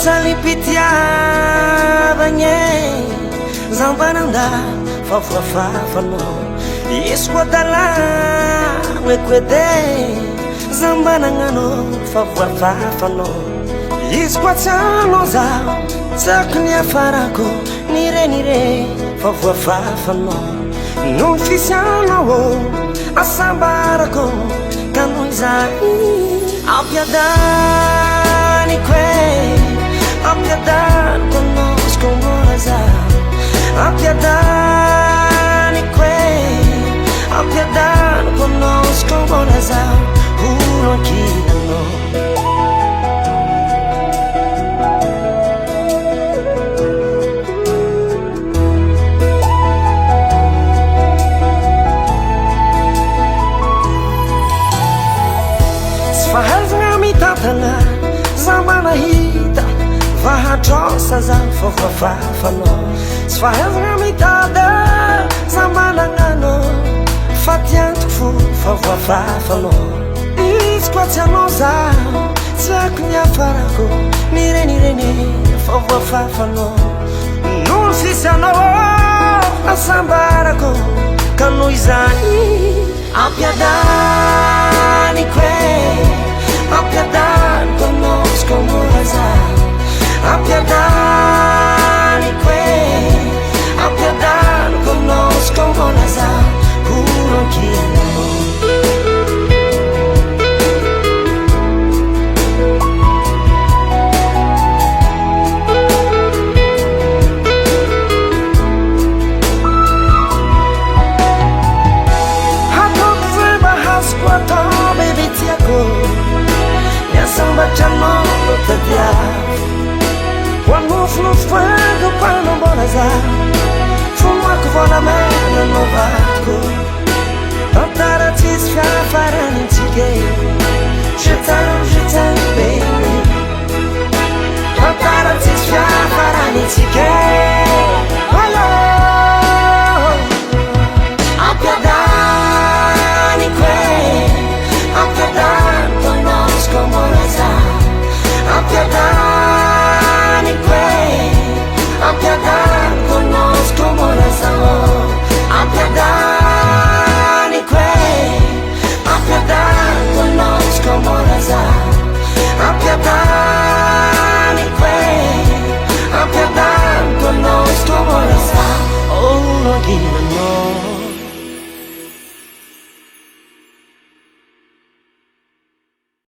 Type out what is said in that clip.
Salipitiavagne zambananda fafoafafano iskoadala wekwede zambanangano fafoafafano iskoatsano zao tsakny afarako nire fafoafafano nofisianao asambarako kanoizany ampiadany kwe ampiadany conosco moraza ampiadany kwe ampiadany conosco moraza huro ankilano tsy fahazagna mitatana zamanahita vahatrosa za fafoafafano tsy fahazagna mitada zamanagnano fa tiantoko fo fafoafafano izy koa tsy anao zaho tsy ako ny afarako nirenireny fafoafafano noho sisy anao asambarako ka noho izany ampiadany kwe ampiadany conosco moraza ampiadany kwe ampiadany conosco moraza huro ankilano hatoko zay bahazoko atao bebe tiako niasambatrano tadia wanofnofwego panombonaza fomako volamena novatiko tantara tsisy fiafaranitsike